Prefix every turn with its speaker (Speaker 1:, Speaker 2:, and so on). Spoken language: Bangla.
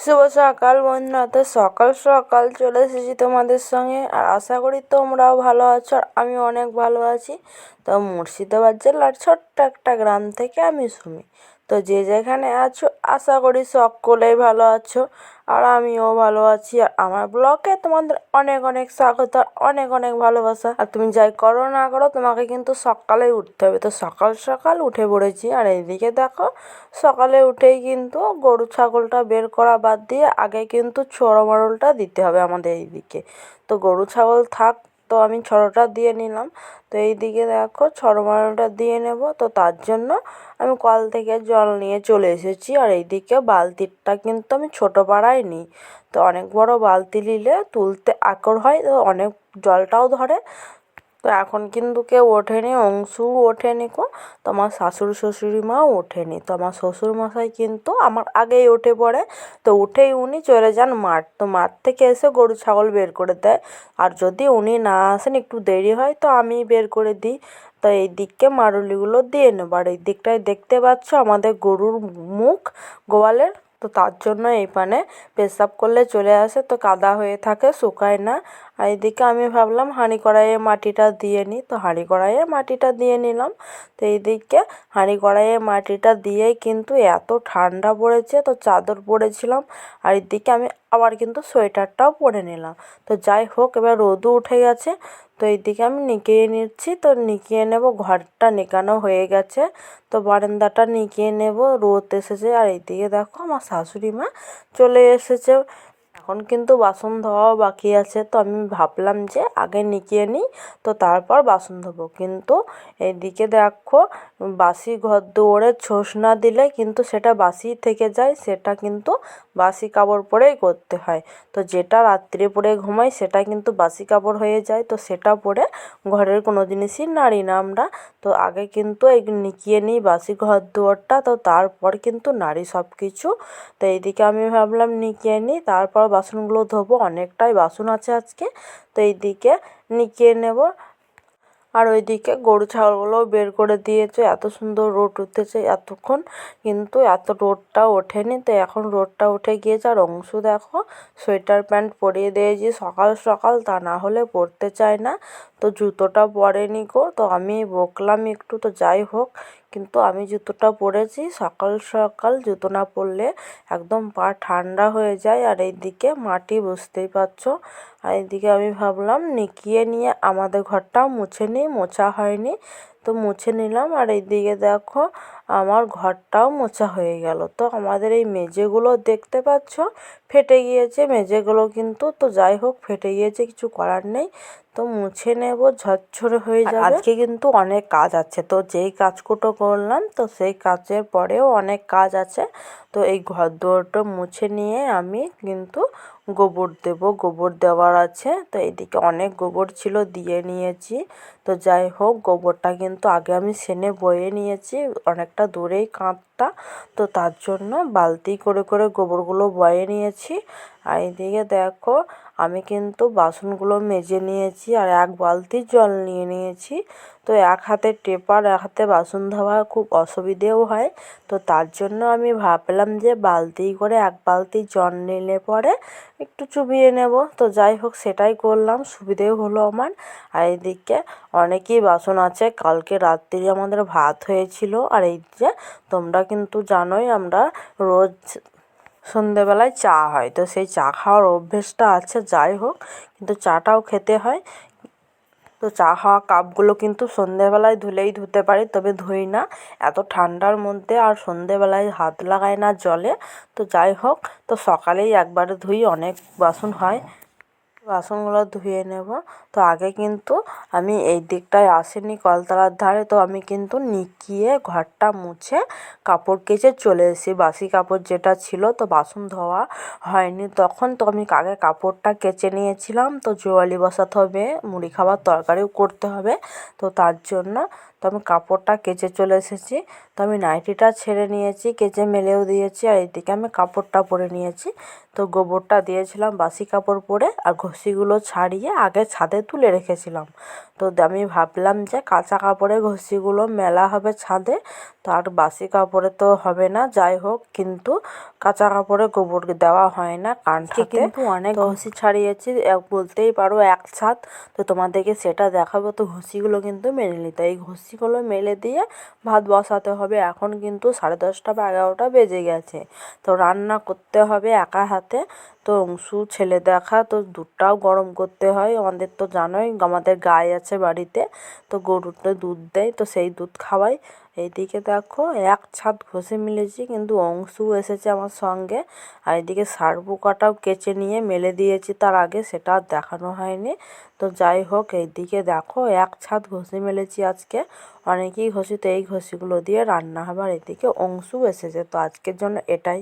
Speaker 1: শুভ সকাল বন্ধুরা। তো সকাল সকাল চলে এসেছি তোমাদের সঙ্গে, আর আশা করি তোমরাও ভালো আছো আর আমি অনেক ভালো আছি। তো মুর্শিদাবাদ জেলার ছোট্ট একটা গ্রাম থেকে আমি সুমি। তো যে যেখানে আছো আশা করি সকলেই ভালো আছো, আর আমিও ভালো আছি। আর আমার ব্লগে তোমাদের অনেক অনেক স্বাগত আর অনেক অনেক ভালোবাসা। আর তুমি যাই করো না করো, তোমাকে কিন্তু সকালেই উঠতে হবে। তো সকাল সকাল উঠে পড়েছি, আর এইদিকে দেখো সকালে উঠেই কিন্তু গরু ছাগলটা বের করা বাদ দিয়ে আগে কিন্তু ছড়ো মারলটা দিতে হবে আমাদের এইদিকে। তো গরু ছাগল থাক, তো আমি ছড়োটা দিয়ে নিলাম। তো এইদিকে দেখো ছড়ো মারলটা দিয়ে নেব। তো তার জন্য আমি কল থেকে জল নিয়ে চলে এসেছি, আর এইদিকে বালতিটা কিন্তু আমি ছোটো পাড়ায় নিই। তো অনেক বড় বালতি নিলে তুলতে আকর হয়, তো অনেক জলটাও ধরে। তো এখন কিন্তু কেউ ওঠেনি, অংশুও ওঠেনি কো, তো আমার শাশুড়ি শ্বশুরি মাও ওঠেনি। তো আমার শ্বশুরমশাই কিন্তু আমার আগেই উঠে পড়ে। তো উঠেই উনি চলে যান মাঠ। তো মাঠ থেকে এসে গরু ছাগল বের করে দেয়, আর যদি উনি না আসেন একটু দেরি হয় তো আমি বের করে দিই। তো এই দিককে মারুলিগুলো দিয়ে নেবো। আর এই দিকটায় দেখতে পাচ্ছ আমাদের গরুর মুখ গোয়ালের। তো তার জন্য এই পানে পেশাব করলে চলে আসে, তো কাদা হয়ে থাকে, শুকায় না। আর এদিকে আমি ভাবলাম হাঁড়ি কড়াইয়ে মাটিটা দিয়ে নিই। তো হাঁড়ি কড়াইয়ে মাটিটা দিয়ে নিলাম। তো এইদিকে হাঁড়ি কড়াইয়ে মাটিটা দিয়েই কিন্তু এত ঠান্ডা পড়েছে, তো চাদর পরেছিলাম। আর এদিকে আমি আবার কিন্তু সোয়েটারটাও পরে নিলাম। তো যাই হোক, এবার রোদও উঠে গেছে। তো এইদিকে আমি নিকিয়ে নিচ্ছি। তো নিকিয়ে নেব, ঘরটা নিকানো হয়ে গেছে। তো বারান্দাটা নিকিয়ে নেব, রোদ এসেছে। আর এইদিকে দেখো আমার শাশুড়ি মা চলে এসেছে। এখন কিন্তু বাসন ধোয়াও বাকি আছে, তো আমি ভাবলাম যে আগে নিকিয়ে নিই, তো তারপর বাসন ধোবো। কিন্তু এইদিকে দেখো বাসি ঘর দুয়ারে ছোস না দিলে কিন্তু সেটা বাসিই থেকে যায়, সেটা কিন্তু বাসি কাপড় পরেই করতে হয়। তো যেটা রাত্রে পরে ঘুমাই সেটা কিন্তু বাসি কাপড় হয়ে যায়, তো সেটা পরে ঘরের কোনো জিনিসই নাড়ি না আমরা। তো আগে কিন্তু এই নিকিয়ে নিই বাসি ঘর দুয়ারটা, তো তারপর কিন্তু নাড়ি সব কিছু। তো এইদিকে আমি ভাবলাম নিকিয়ে নিই, তারপর বাসনগুলো ধোবো, অনেকটাই বাসন আছে আজকে। তো এইদিকে নিকিয়ে নেব। আর ওইদিকে গরু ছাগলগুলোও বের করে দিয়েছে। এত সুন্দর রোদ উঠেছে এতক্ষণ, কিন্তু এত রোদটা ওঠেনি। তো এখন রোদটা উঠে গিয়েছে। আর অংশু দেখো সোয়েটার প্যান্ট পরিয়ে দিয়েছি সকাল সকাল, তা না হলে পরতে চায় না। তো জুতোটা পরেনি গো, তো আমি বকলাম একটু। তো যাই হোক, কিন্তু আমি জুতোটা পরেছি। সকাল সকাল জুতো না পরলে একদম পা ঠান্ডা হয়ে যায়। আর এইদিকে মাটি বুঝতেই পারছো। আর এইদিকে আমি ভাবলাম নিকিয়ে নিয়ে আমাদের ঘরটাও মুছে নিই, মোছা হয়নি, তো মুছে নিলাম। আর এইদিকে দেখো আমার ঘরটাও মোছা হয়ে গেল। তো আমাদের এই মেঝেগুলো দেখতে পাচ্ছ ফেটে গিয়েছে মেঝেগুলো কিন্তু। তো যাই হোক, ফেটে গিয়েছে, কিছু করার নেই। তো মুছে নেব, ঝরঝরে হয়ে যাবে। আজকে কিন্তু অনেক কাজ আছে, তো যেই কাজগুলো করলাম তো সেই কাজের পরেও অনেক কাজ আছে। তো এই ঘর দুয়ারটা মুছে নিয়ে আমি কিন্তু গোবর দেব, গোবর দেওয়ার আছে। তো এইদিকে অনেক গোবর ছিল, দিয়ে নিয়েছি। তো যাই হোক, গোবরটা কিন্তু আগে আমি সেনে বয়ে নিয়েছি, অনেকটা দূরেই কাঁধটা। তো তার জন্য বালতি করে করে গোবরগুলো বয়ে নিয়েছি। আর এইদিকে দেখো আমি কিন্তু বাসনগুলো মেজে নিয়েছি, আর এক বালতি জল নিয়ে নিয়েছি। তো এক হাতে টেপার এক হাতে বাসন ধোয়া খুব অসুবিধেও হয়। তো তার জন্য আমি ভাবলাম যে বালতি করে এক বালতি জল নিলে পরে একটু চুবিয়ে নেব। তো যাই হোক, সেটাই করলাম, সুবিধেও হলো আমার। আর এইদিকে অনেকই বাসন আছে, কালকে রাত্রি আমাদের ভাত হয়েছিল। আর এই যে তোমরা কিন্তু জানোই আমরা রোজ সন্ধেবেলায় চা হয়, তো সেই চা খাওয়ার অভ্যেসটা আছে। যাই হোক, কিন্তু চাটাও খেতে হয়। তো চা খাওয়া কাপগুলো কিন্তু সন্ধেবেলায় ধুলেই ধুতে পারি, তবে ধুই না এত ঠান্ডার মধ্যে, আর সন্ধেবেলায় হাত লাগাই না জলে। তো যাই হোক, তো সকালেই একবারে ধুই, অনেক বাসন হয়, বাসনগুলো ধুয়ে নেব। তো আগে কিন্তু আমি এই দিকটায় আসিনি কলতলার ধারে, তো আমি কিন্তু নিকিয়ে ঘরটা মুছে কাপড় কেচে চলে এসেছি, বাসি কাপড় যেটা ছিল। তো বাসন ধোয়া হয়নি তখন, তো আমি আগে কাপড়টা কেচে নিয়েছিলাম। তো জোয়ালি বসাতে হবে, মুড়ি খাবার তরকারিও করতে হবে, তো তার জন্য তো আমি কাপড়টা কেচে চলে এসেছি। তো আমি নাইটিটা ছেড়ে নিয়েছি, কেচে মেলেও দিয়েছি। আর এইদিকে আমি কাপড়টা পরে নিয়েছি। তো গোবরটা দিয়েছিলাম বাসি কাপড় পরে, আর ঘষিগুলো ছাড়িয়ে আগে ছাদে তুলে রেখেছিলাম। তো আমি ভাবলাম যে কাঁচা কাপড়ে ঘষিগুলো মেলা হবে ছাদে, তো আর বাসি কাপড়ে তো হবে না। যাই হোক, কিন্তু কাঁচা কাপড়ে গোবর দেওয়া হয় না কানকে, কিন্তু অনেক ঘষি ছাড়িয়েছি বলতেই পারো এক ছাদ। তো তোমাদেরকে সেটা দেখাবো। তো ঘষিগুলো কিন্তু মেলে নিতে, এই ঘষিগুলো মেলে দিয়ে ভাত বসাতে হবে। এখন কিন্তু 10:30 বা 11টা বেজে গেছে। তো রান্না করতে হবে একা হাতে। তো অংশু ছেলে দেখা, তো দুধটাও গরম করতে হয়। আমাদের তো জানোই আমাদের গাই আছে বাড়িতে, তো গরুটা দুধ দেয়, তো সেই দুধ খাওয়াই। এইদিকে দেখো এক ছাদ ঘষে মিলেছি, কিন্তু অংশু এসেছে আমার সঙ্গে। আর এদিকে সার পোকাটাও কেচে নিয়ে মেলে দিয়েছি তার আগে, সেটা আর দেখানো হয়নি। তো যাই হোক, এইদিকে দেখো এক ছাদ ঘষে মেলেছি আজকে, অনেকেই ঘষি, তো এই ঘষিগুলো দিয়ে রান্না হবে। আর এদিকে অংশু এসেছে, তো আজকের জন্য এটাই।